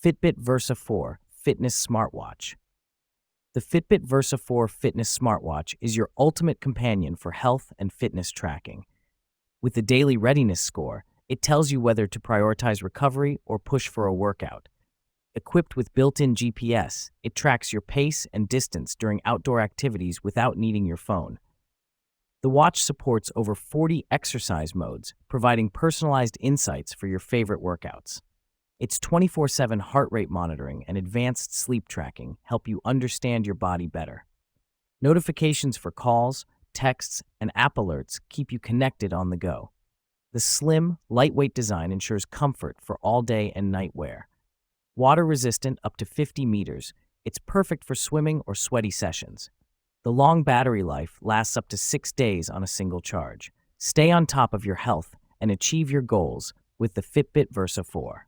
Fitbit Versa 4 Fitness Smartwatch. The Fitbit Versa 4 Fitness Smartwatch is your ultimate companion for health and fitness tracking. With the daily readiness score, it tells you whether to prioritize recovery or push for a workout. Equipped with built-in GPS, it tracks your pace and distance during outdoor activities without needing your phone. The watch supports over 40 exercise modes, providing personalized insights for your favorite workouts. Its 24/7 heart rate monitoring and advanced sleep tracking help you understand your body better. Notifications for calls, texts, and app alerts keep you connected on the go. The slim, lightweight design ensures comfort for all day and night wear. Water-resistant up to 50 meters, it's perfect for swimming or sweaty sessions. The long battery life lasts up to 6 days on a single charge. Stay on top of your health and achieve your goals with the Fitbit Versa 4.